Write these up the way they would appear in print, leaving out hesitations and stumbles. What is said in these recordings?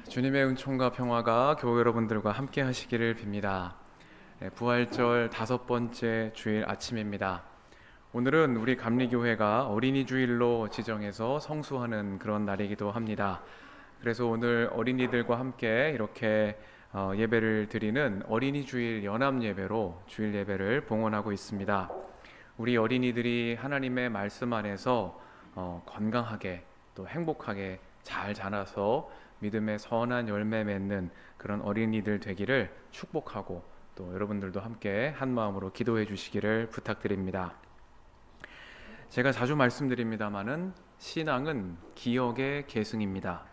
주님의 은총과 평화가 교회 여러분들과 함께 하시기를 빕니다. 부활절 5번째 주일 아침입니다. 오늘은 우리 감리교회가 어린이 주일로 지정해서 성수하는 그런 날이기도 합니다. 그래서 오늘 어린이들과 함께 이렇게 예배를 드리는 어린이 주일 연합 예배로 주일 예배를 봉헌하고 있습니다. 우리 어린이들이 하나님의 말씀 안에서 건강하게 또 행복하게 잘 자라서 믿음의 선한 열매 맺는 그런 어린이들 되기를 축복하고 또 여러분들도 함께 한 마음으로 기도해 주시기를 부탁드립니다. 제가 자주 말씀드립니다마는 신앙은 기억의 계승입니다.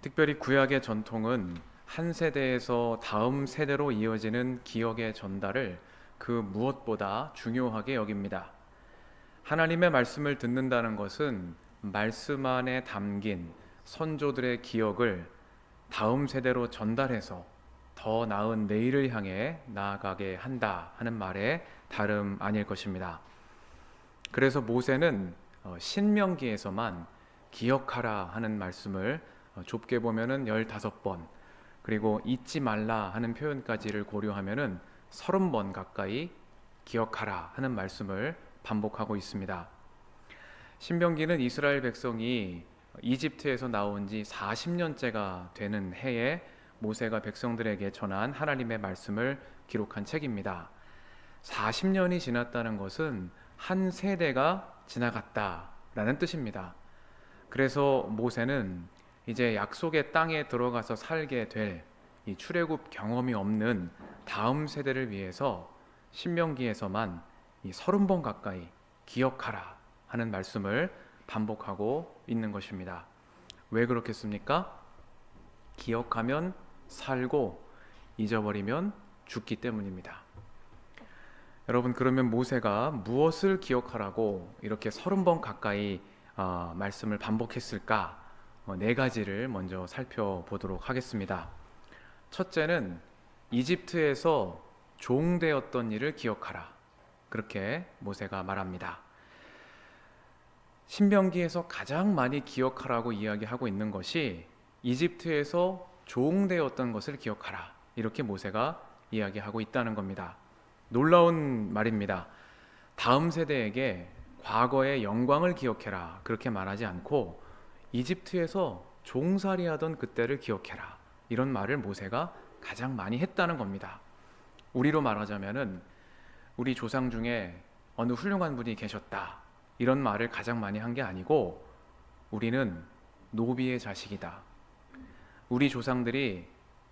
특별히 구약의 전통은 한 세대에서 다음 세대로 이어지는 기억의 전달을 그 무엇보다 중요하게 여깁니다. 하나님의 말씀을 듣는다는 것은 말씀 안에 담긴 선조들의 기억을 다음 세대로 전달해서 더 나은 내일을 향해 나아가게 한다 하는 말에 다름 아닐 것입니다. 그래서 모세는 신명기에서만 기억하라 하는 말씀을 좁게 보면은 15번, 그리고 잊지 말라 하는 표현까지를 고려하면은 30번 가까이 기억하라 하는 말씀을 반복하고 있습니다. 신명기는 이스라엘 백성이 이집트에서 나온 지 40년째가 되는 해에 모세가 백성들에게 전한 하나님의 말씀을 기록한 책입니다. 40년이 지났다는 것은 한 세대가 지나갔다라는 뜻입니다. 그래서 모세는 이제 약속의 땅에 들어가서 살게 될 이 출애굽 경험이 없는 다음 세대를 위해서 신명기에서만 이 30번 가까이 기억하라 하는 말씀을 반복하고 있는 것입니다. 왜 그렇겠습니까? 기억하면 살고 잊어버리면 죽기 때문입니다. 여러분, 그러면 모세가 무엇을 기억하라고 이렇게 30번 가까이 말씀을 반복했을까? 4가지를 먼저 살펴보도록 하겠습니다. 첫째는 이집트에서 종되었던 일을 기억하라. 그렇게 모세가 말합니다. 신명기에서 가장 많이 기억하라고 이야기하고 있는 것이 이집트에서 종되었던 것을 기억하라. 이렇게 모세가 이야기하고 있다는 겁니다. 놀라운 말입니다. 다음 세대에게 과거의 영광을 기억해라. 그렇게 말하지 않고 이집트에서 종살이하던 그때를 기억해라. 이런 말을 모세가 가장 많이 했다는 겁니다. 우리로 말하자면은 우리 조상 중에 어느 훌륭한 분이 계셨다. 이런 말을 가장 많이 한 게 아니고 우리는 노비의 자식이다. 우리 조상들이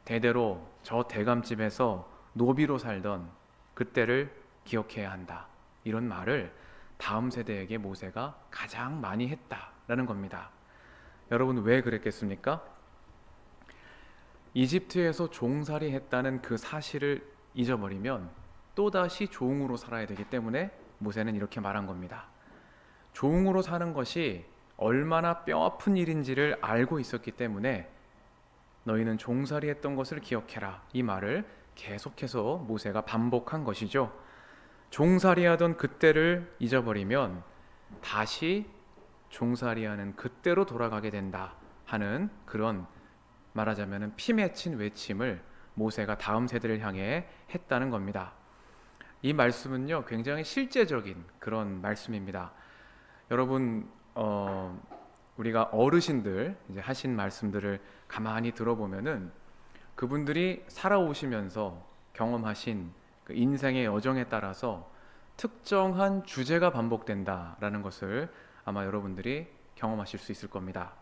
대대로 저 대감집에서 노비로 살던 그때를 기억해야 한다. 이런 말을 다음 세대에게 모세가 가장 많이 했다라는 겁니다. 여러분, 왜 그랬겠습니까? 이집트에서 종살이 했다는 그 사실을 잊어버리면 또다시 종으로 살아야 되기 때문에 모세는 이렇게 말한 겁니다. 종으로 사는 것이 얼마나 뼈아픈 일인지를 알고 있었기 때문에 너희는 종살이 했던 것을 기억해라. 이 말을 계속해서 모세가 반복한 것이죠. 종살이하던 그때를 잊어버리면 다시 종살이하는 그때로 돌아가게 된다 하는 그런, 말하자면 피 맺힌 외침을 모세가 다음 세대를 향해 했다는 겁니다. 이 말씀은요, 굉장히 실제적인 그런 말씀입니다. 여러분, 우리가 어르신들 이제 하신 말씀들을 가만히 들어보면은 그분들이 살아오시면서 경험하신 그 인생의 여정에 따라서 특정한 주제가 반복된다라는 것을 아마 여러분들이 경험하실 수 있을 겁니다.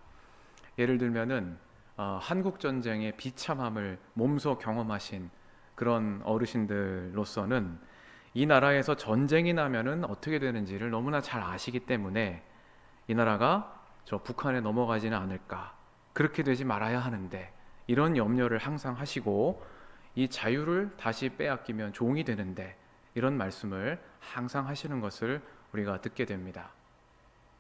예를 들면은 한국 전쟁의 비참함을 몸소 경험하신 그런 어르신들로서는 이 나라에서 전쟁이 나면은 어떻게 되는지를 너무나 잘 아시기 때문에 이 나라가 저 북한에 넘어가지는 않을까, 그렇게 되지 말아야 하는데 이런 염려를 항상 하시고 이 자유를 다시 빼앗기면 종이 되는데 이런 말씀을 항상 하시는 것을 우리가 듣게 됩니다.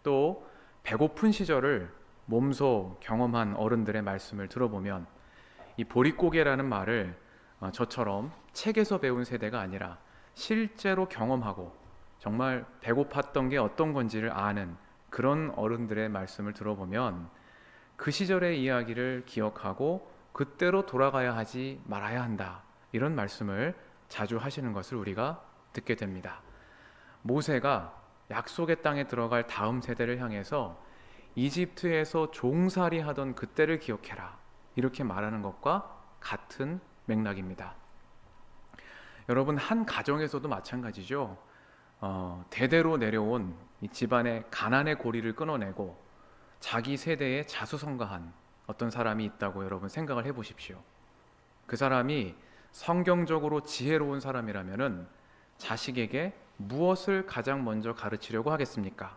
또 배고픈 시절을 몸소 경험한 어른들의 말씀을 들어보면 이 보릿고개라는 말을 저처럼 책에서 배운 세대가 아니라 실제로 경험하고 정말 배고팠던 게 어떤 건지를 아는 그런 어른들의 말씀을 들어보면 그 시절의 이야기를 기억하고 그때로 돌아가야 하지 말아야 한다. 이런 말씀을 자주 하시는 것을 우리가 듣게 됩니다. 모세가 약속의 땅에 들어갈 다음 세대를 향해서 이집트에서 종살이 하던 그때를 기억해라. 이렇게 말하는 것과 같은 맥락입니다. 여러분, 한 가정에서도 마찬가지죠. 대대로 내려온 이 집안의 가난의 고리를 끊어내고 자기 세대에 자수성가한 어떤 사람이 있다고 여러분 생각을 해보십시오. 그 사람이 성경적으로 지혜로운 사람이라면은 자식에게 무엇을 가장 먼저 가르치려고 하겠습니까?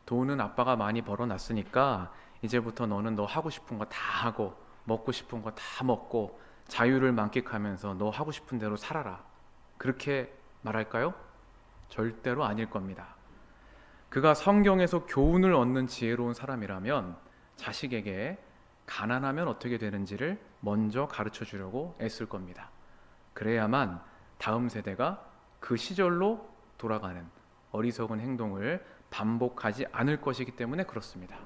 돈은 아빠가 많이 벌어놨으니까 이제부터 너는 너 하고 싶은 거 다 하고 먹고 싶은 거 다 먹고 자유를 만끽하면서 너 하고 싶은 대로 살아라. 그렇게 말할까요? 절대로 아닐 겁니다. 그가 성경에서 교훈을 얻는 지혜로운 사람이라면 자식에게 가난하면 어떻게 되는지를 먼저 가르쳐 주려고 애쓸 겁니다. 그래야만 다음 세대가 그 시절로 돌아가는 어리석은 행동을 반복하지 않을 것이기 때문에 그렇습니다.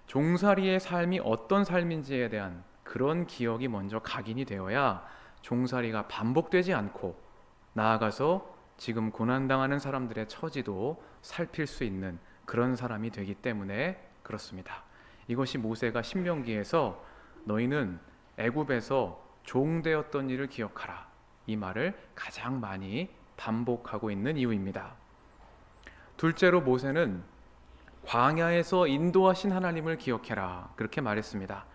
종살이의 삶이 어떤 삶인지에 대한 그런 기억이 먼저 각인이 되어야 종살이가 반복되지 않고 나아가서 지금 고난당하는 사람들의 처지도 살필 수 있는 그런 사람이 되기 때문에 그렇습니다. 이것이 모세가 신명기에서 너희는 애굽에서 종되었던 일을 기억하라, 이 말을 가장 많이 반복하고 있는 이유입니다. 둘째로 모세는 광야에서 인도하신 하나님을 기억해라, 그렇게 말했습니다.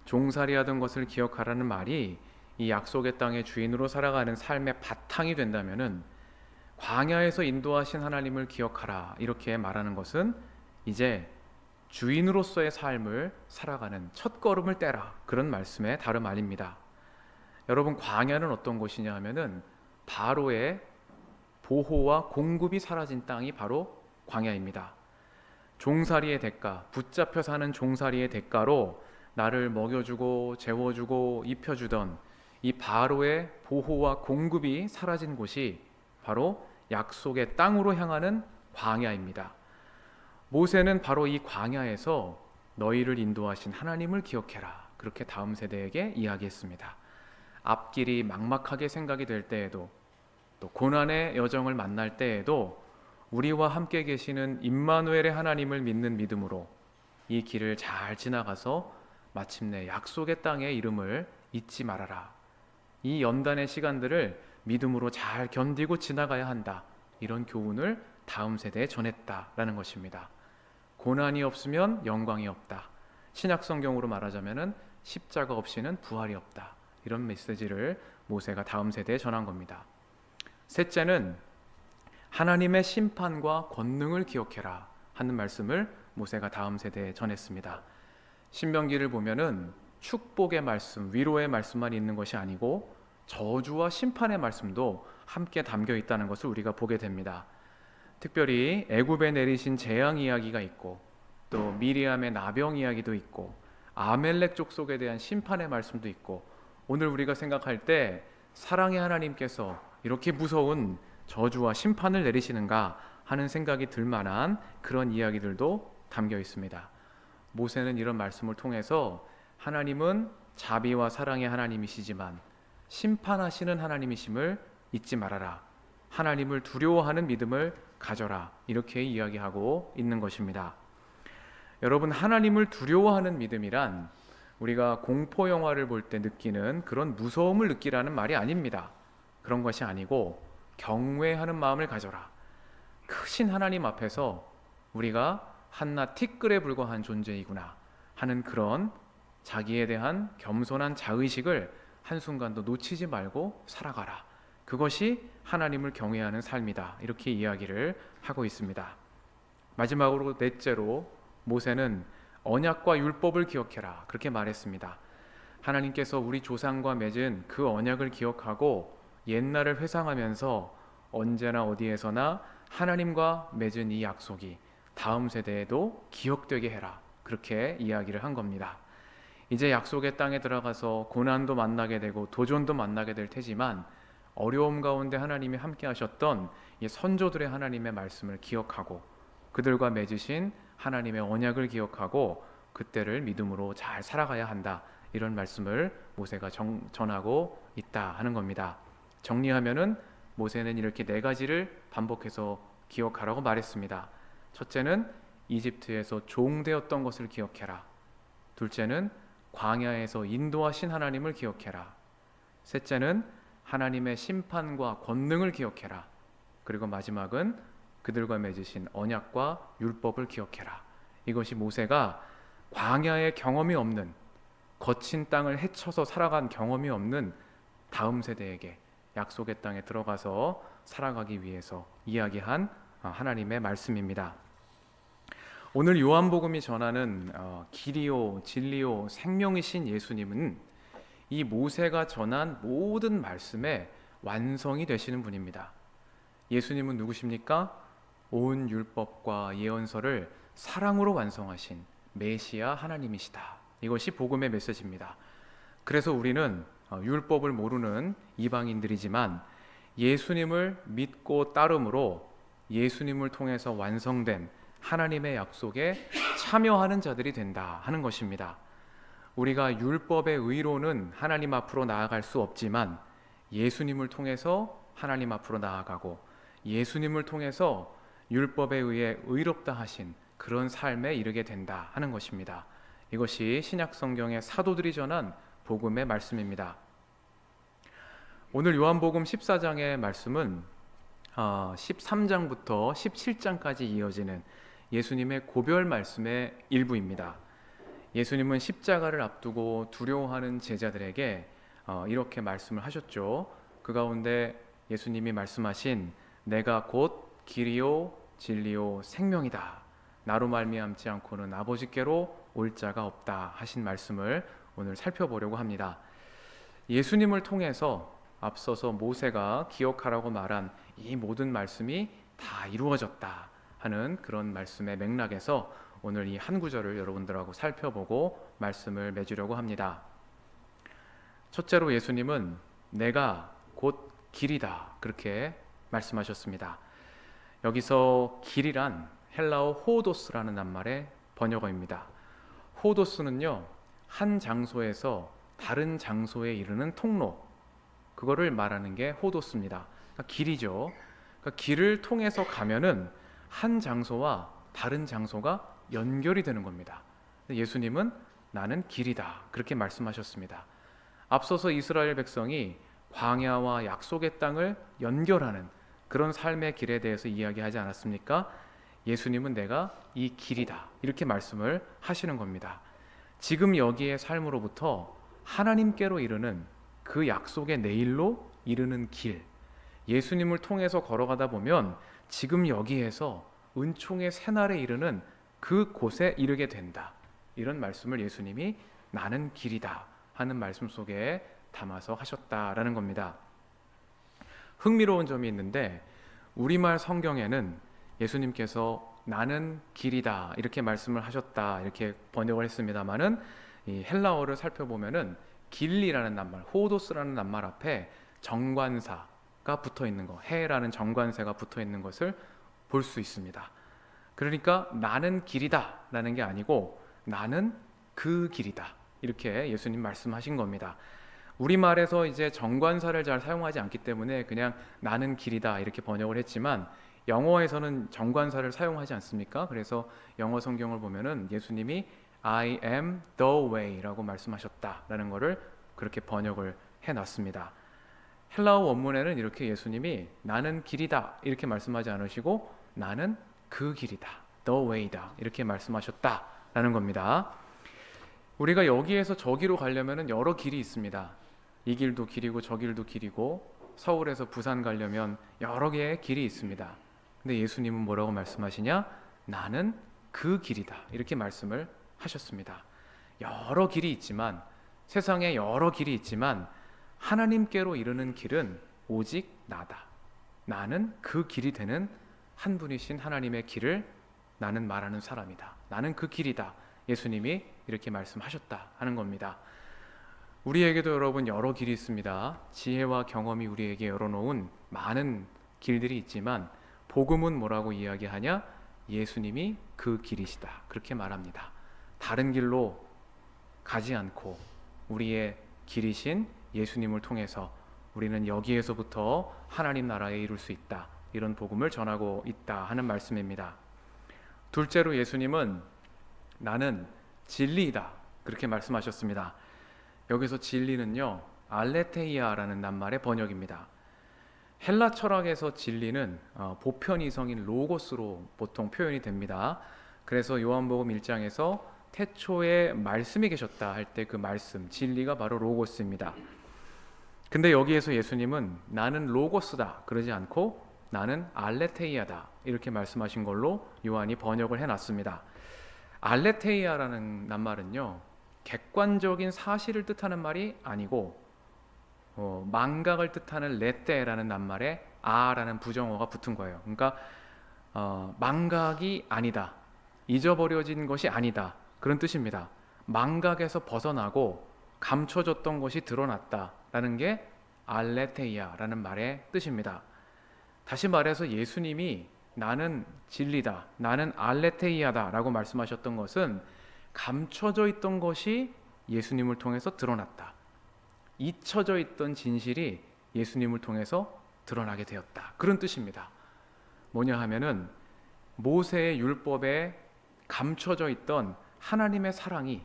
종살이하던 것을 기억하라는 말이 이 약속의 땅의 주인으로 살아가는 삶의 바탕이 된다면은 광야에서 인도하신 하나님을 기억하라 이렇게 말하는 것은 이제 주인으로서의 삶을 살아가는 첫걸음을 떼라, 그런 말씀의 다름 아닙니다. 여러분, 광야는 어떤 곳이냐 하면은 바로의 보호와 공급이 사라진 땅이 바로 광야입니다. 종살이의 대가, 붙잡혀 사는 종살이의 대가로 나를 먹여주고 재워주고 입혀주던 이 바로의 보호와 공급이 사라진 곳이 바로 약속의 땅으로 향하는 광야입니다. 모세는 바로 이 광야에서 너희를 인도하신 하나님을 기억해라, 그렇게 다음 세대에게 이야기했습니다. 앞길이 막막하게 생각이 될 때에도, 또 고난의 여정을 만날 때에도 우리와 함께 계시는 임마누엘의 하나님을 믿는 믿음으로 이 길을 잘 지나가서 마침내 약속의 땅의 이름을 잊지 말아라. 이 연단의 시간들을 믿음으로 잘 견디고 지나가야 한다. 이런 교훈을 다음 세대에 전했다라는 것입니다. 고난이 없으면 영광이 없다. 신약 성경으로 말하자면은 십자가 없이는 부활이 없다. 이런 메시지를 모세가 다음 세대에 전한 겁니다. 셋째는 하나님의 심판과 권능을 기억해라 하는 말씀을 모세가 다음 세대에 전했습니다. 신명기를 보면은 축복의 말씀, 위로의 말씀만 있는 것이 아니고 저주와 심판의 말씀도 함께 담겨 있다는 것을 우리가 보게 됩니다. 특별히 애굽에 내리신 재앙 이야기가 있고 또 미리암의 나병 이야기도 있고 아멜렉 족속에 대한 심판의 말씀도 있고, 오늘 우리가 생각할 때 사랑의 하나님께서 이렇게 무서운 저주와 심판을 내리시는가 하는 생각이 들 만한 그런 이야기들도 담겨 있습니다. 모세는 이런 말씀을 통해서 하나님은 자비와 사랑의 하나님이시지만 심판하시는 하나님이심을 잊지 말아라. 하나님을 두려워하는 믿음을 가져라. 이렇게 이야기하고 있는 것입니다. 여러분, 하나님을 두려워하는 믿음이란 우리가 공포 영화를 볼 때 느끼는 그런 무서움을 느끼라는 말이 아닙니다. 그런 것이 아니고 경외하는 마음을 가져라. 크신 하나님 앞에서 우리가 한낱 티끌에 불과한 존재이구나 하는 그런 자기에 대한 겸손한 자의식을 한순간도 놓치지 말고 살아가라. 그것이 하나님을 경외하는 삶이다. 이렇게 이야기를 하고 있습니다. 마지막으로 넷째로 모세는 언약과 율법을 기억해라. 그렇게 말했습니다. 하나님께서 우리 조상과 맺은 그 언약을 기억하고 옛날을 회상하면서 언제나 어디에서나 하나님과 맺은 이 약속이 다음 세대에도 기억되게 해라. 그렇게 이야기를 한 겁니다. 이제 약속의 땅에 들어가서 고난도 만나게 되고 도전도 만나게 될 테지만 어려움 가운데 하나님이 함께 하셨던 이 선조들의 하나님의 말씀을 기억하고 그들과 맺으신 하나님의 언약을 기억하고 그때를 믿음으로 잘 살아가야 한다. 이런 말씀을 모세가 전하고 있다 하는 겁니다. 정리하면은 모세는 이렇게 네 가지를 반복해서 기억하라고 말했습니다. 첫째는 이집트에서 종되었던 것을 기억해라. 둘째는 광야에서 인도하신 하나님을 기억해라. 셋째는 하나님의 심판과 권능을 기억해라. 그리고 마지막은 그들과 맺으신 언약과 율법을 기억해라. 이것이 모세가 광야의 경험이 없는, 거친 땅을 헤쳐서 살아간 경험이 없는 다음 세대에게 약속의 땅에 들어가서 살아가기 위해서 이야기한 하나님의 말씀입니다. 오늘 요한복음이 전하는 길이요 진리요 생명이신 예수님은 이 모세가 전한 모든 말씀의 완성이 되시는 분입니다. 예수님은 누구십니까? 온 율법과 예언서를 사랑으로 완성하신 메시아 하나님이시다. 이것이 복음의 메시지입니다. 그래서 우리는 율법을 모르는 이방인들이지만 예수님을 믿고 따름으로 예수님을 통해서 완성된 하나님의 약속에 참여하는 자들이 된다 하는 것입니다. 우리가 율법의 의로는 하나님 앞으로 나아갈 수 없지만 예수님을 통해서 하나님 앞으로 나아가고 예수님을 통해서 율법에 의해 의롭다 하신 그런 삶에 이르게 된다 하는 것입니다. 이것이 신약 성경의 사도들이 전한 복음의 말씀입니다. 오늘 요한복음 14장의 말씀은 13장부터 17장까지 이어지는 예수님의 고별 말씀의 일부입니다. 예수님은 십자가를 앞두고 두려워하는 제자들에게 이렇게 말씀을 하셨죠. 그 가운데 예수님이 말씀하신 내가 곧 길이요 진리요 생명이다. 나로 말미암지 않고는 아버지께로 올 자가 없다 하신 말씀을 오늘 살펴보려고 합니다. 예수님을 통해서 앞서서 모세가 기억하라고 말한 이 모든 말씀이 다 이루어졌다 하는 그런 말씀의 맥락에서 오늘 이 한 구절을 여러분들하고 살펴보고 말씀을 맺으려고 합니다. 첫째로 예수님은 내가 곧 길이다 그렇게 말씀하셨습니다. 여기서 길이란 헬라어 호도스라는 낱말의 번역어입니다. 호도스는요, 한 장소에서 다른 장소에 이르는 통로, 그거를 말하는 게 호도스입니다. 그러니까 길이죠. 그러니까 길을 통해서 가면은 한 장소와 다른 장소가 연결이 되는 겁니다. 예수님은 나는 길이다 그렇게 말씀하셨습니다. 앞서서 이스라엘 백성이 광야와 약속의 땅을 연결하는 그런 삶의 길에 대해서 이야기하지 않았습니까? 예수님은 내가 이 길이다 이렇게 말씀을 하시는 겁니다. 지금 여기의 삶으로부터 하나님께로 이르는 그 약속의 내일로 이르는 길, 예수님을 통해서 걸어가다 보면 지금 여기에서 은총의 새날에 이르는 그 곳에 이르게 된다. 이런 말씀을 예수님이 나는 길이다 하는 말씀 속에 담아서 하셨다라는 겁니다. 흥미로운 점이 있는데 우리말 성경에는 예수님께서 나는 길이다 이렇게 말씀을 하셨다 이렇게 번역을 했습니다마는 이 헬라어를 살펴보면은 길리라는 낱말, 호도스라는 낱말 앞에 정관사가 붙어 있는 거, 해라는 정관사가 붙어 있는 것을 볼 수 있습니다. 그러니까 나는 길이다 라는 게 아니고 나는 그 길이다 이렇게 예수님 말씀하신 겁니다. 우리말에서 이제 정관사를 잘 사용하지 않기 때문에 그냥 나는 길이다 이렇게 번역을 했지만 영어에서는 정관사를 사용하지 않습니까? 그래서 영어 성경을 보면은 예수님이 I am the way라고 말씀하셨다라는 것을 그렇게 번역을 해놨습니다. 헬라어 원문에는 이렇게 예수님이 나는 길이다 이렇게 말씀하지 않으시고 나는 그 길이다, the way다 이렇게 말씀하셨다라는 겁니다. 우리가 여기에서 저기로 가려면 여러 길이 있습니다. 이 길도 길이고 저 길도 길이고 서울에서 부산 가려면 여러 개의 길이 있습니다. 근데 예수님은 뭐라고 말씀하시냐? 나는 그 길이다 이렇게 말씀을 하셨습니다. 여러 길이 있지만 세상에 여러 길이 있지만 하나님께로 이르는 길은 오직 나다. 나는 그 길이 되는 한 분이신 하나님의 길을 나는 말하는 사람이다. 나는 그 길이다. 예수님이 이렇게 말씀하셨다 하는 겁니다. 우리에게도 여러분 여러 길이 있습니다. 지혜와 경험이 우리에게 열어놓은 많은 길들이 있지만 복음은 뭐라고 이야기하냐? 예수님이 그 길이시다. 그렇게 말합니다. 다른 길로 가지 않고 우리의 길이신 예수님을 통해서 우리는 여기에서부터 하나님 나라에 이룰 수 있다, 이런 복음을 전하고 있다 하는 말씀입니다. 둘째로 예수님은 나는 진리이다, 그렇게 말씀하셨습니다. 여기서 진리는요, 알레테이아라는 낱말의 번역입니다. 헬라 철학에서 진리는 보편이성인 로고스로 보통 표현이 됩니다. 그래서 요한복음 1장에서 태초에 말씀이 계셨다 할 때 그 말씀, 진리가 바로 로고스입니다. 근데 여기에서 예수님은 나는 로고스다 그러지 않고 나는 알레테이아다 이렇게 말씀하신 걸로 요한이 번역을 해놨습니다. 알레테이아라는 낱말은요, 객관적인 사실을 뜻하는 말이 아니고 망각을 뜻하는 레테라는 낱말에 아라는 부정어가 붙은 거예요. 그러니까 망각이 아니다, 잊어버려진 것이 아니다, 그런 뜻입니다. 망각에서 벗어나고 감춰졌던 것이 드러났다라는 게 알레테이아라는 말의 뜻입니다. 다시 말해서 예수님이 나는 진리다, 나는 알레테이아다 라고 말씀하셨던 것은 감춰져 있던 것이 예수님을 통해서 드러났다, 잊혀져 있던 진실이 예수님을 통해서 드러나게 되었다, 그런 뜻입니다. 뭐냐 하면은 모세의 율법에 감춰져 있던 하나님의 사랑이,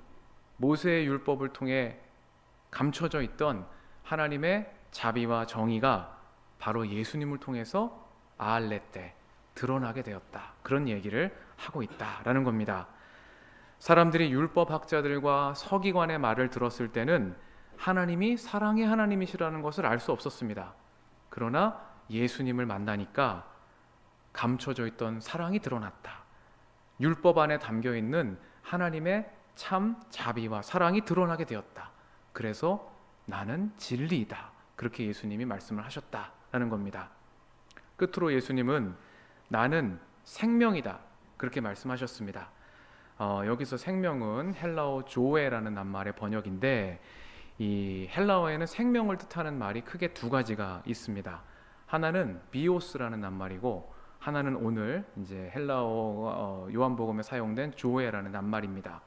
모세의 율법을 통해 감춰져 있던 하나님의 자비와 정의가 바로 예수님을 통해서 아알레테, 드러나게 되었다, 그런 얘기를 하고 있다라는 겁니다. 사람들이 율법학자들과 서기관의 말을 들었을 때는 하나님이 사랑의 하나님이시라는 것을 알 수 없었습니다. 그러나 예수님을 만나니까 감춰져 있던 사랑이 드러났다, 율법 안에 담겨 있는 하나님의 참 자비와 사랑이 드러나게 되었다, 그래서 나는 진리이다, 그렇게 예수님이 말씀을 하셨다라는 겁니다. 끝으로 예수님은 나는 생명이다, 그렇게 말씀하셨습니다. 여기서 생명은 헬라어 조에라는 낱말의 번역인데, 이 헬라어에는 생명을 뜻하는 말이 크게 두 가지가 있습니다. 하나는 비오스라는 낱말이고, 하나는 오늘 이제 헬라어 요한복음에 사용된 조에라는 낱말입니다.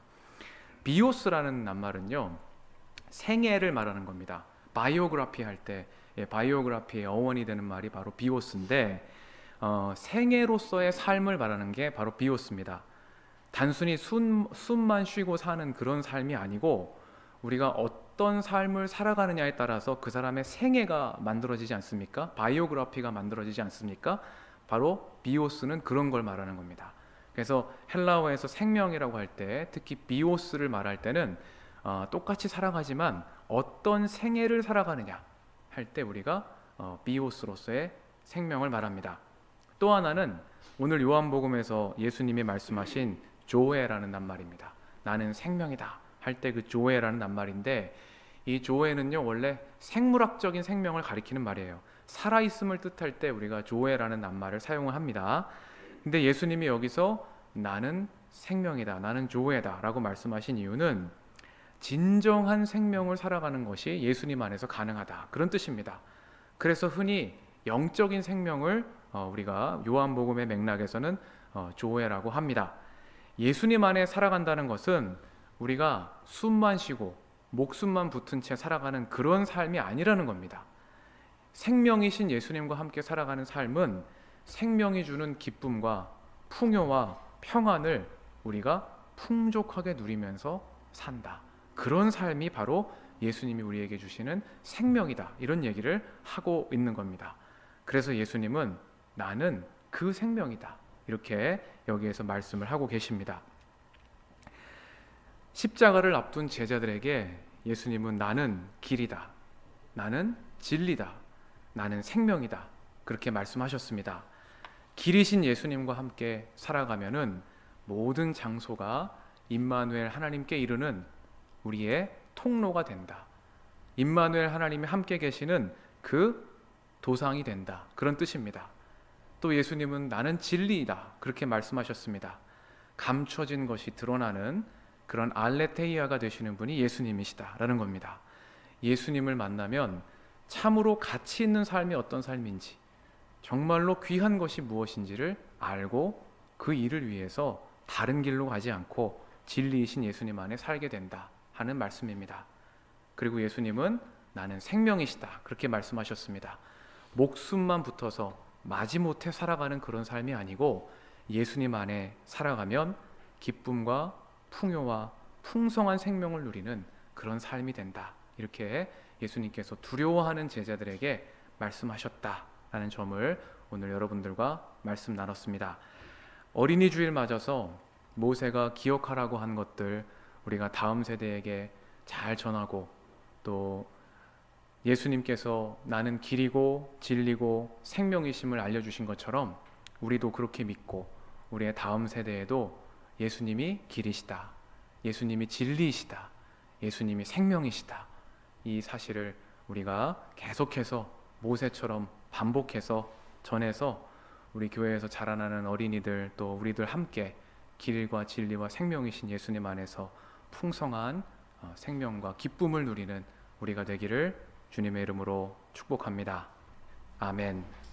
비오스라는 낱말은요, 생애를 말하는 겁니다. 바이오그라피 할 때 바이오그라피의 어원이 되는 말이 바로 비오스인데, 생애로서의 삶을 말하는 게 바로 비오스입니다. 단순히 숨만 쉬고 사는 그런 삶이 아니고 우리가 어떤 삶을 살아가느냐에 따라서 그 사람의 생애가 만들어지지 않습니까? 바이오그라피가 만들어지지 않습니까? 바로 비오스는 그런 걸 말하는 겁니다. 그래서 헬라어에서 생명이라고 할 때, 특히 비오스를 말할 때는 똑같이 살아가지만 어떤 생애를 살아가느냐 할 때 우리가 비오스로서의 생명을 말합니다. 또 하나는 오늘 요한복음에서 예수님이 말씀하신 조에라는 낱말입니다. 나는 생명이다 할 때 그 조에라는 낱말인데, 이 조에는요 원래 생물학적인 생명을 가리키는 말이에요. 살아있음을 뜻할 때 우리가 조에라는 낱말을 사용을 합니다. 근데 예수님이 여기서 나는 생명이다, 나는 조에다 라고 말씀하신 이유는 진정한 생명을 살아가는 것이 예수님 안에서 가능하다, 그런 뜻입니다. 그래서 흔히 영적인 생명을 우리가 요한복음의 맥락에서는 조에라고 합니다. 예수님 안에 살아간다는 것은 우리가 숨만 쉬고 목숨만 붙은 채 살아가는 그런 삶이 아니라는 겁니다. 생명이신 예수님과 함께 살아가는 삶은 생명이 주는 기쁨과 풍요와 평안을 우리가 풍족하게 누리면서 산다, 그런 삶이 바로 예수님이 우리에게 주시는 생명이다, 이런 얘기를 하고 있는 겁니다. 그래서 예수님은 나는 그 생명이다, 이렇게 여기에서 말씀을 하고 계십니다. 십자가를 앞둔 제자들에게 예수님은 나는 길이다, 나는 진리다, 나는 생명이다, 그렇게 말씀하셨습니다. 길이신 예수님과 함께 살아가면은 모든 장소가 임마누엘 하나님께 이르는 우리의 통로가 된다, 임마누엘 하나님이 함께 계시는 그 도상이 된다, 그런 뜻입니다. 또 예수님은 나는 진리이다, 그렇게 말씀하셨습니다. 감춰진 것이 드러나는 그런 알레테이아가 되시는 분이 예수님이시다라는 겁니다. 예수님을 만나면 참으로 가치 있는 삶이 어떤 삶인지, 정말로 귀한 것이 무엇인지를 알고 그 일을 위해서 다른 길로 가지 않고 진리이신 예수님 안에 살게 된다 하는 말씀입니다. 그리고 예수님은 나는 생명이시다 그렇게 말씀하셨습니다. 목숨만 붙어서 마지못해 살아가는 그런 삶이 아니고 예수님 안에 살아가면 기쁨과 풍요와 풍성한 생명을 누리는 그런 삶이 된다. 이렇게 예수님께서 두려워하는 제자들에게 말씀하셨다라는 점을 오늘 여러분들과 말씀 나눴습니다. 어린이 주일 맞아서 모세가 기억하라고 한 것들 우리가 다음 세대에게 잘 전하고, 또 예수님께서 나는 길이고 진리고 생명이심을 알려주신 것처럼 우리도 그렇게 믿고 우리의 다음 세대에도 예수님이 길이시다, 예수님이 진리이시다, 예수님이 생명이시다, 이 사실을 우리가 계속해서 모세처럼 반복해서 전해서 우리 교회에서 자라나는 어린이들 또 우리들 함께 길과 진리와 생명이신 예수님 안에서 풍성한 생명과 기쁨을 누리는 우리가 되기를 주님의 이름으로 축복합니다. 아멘.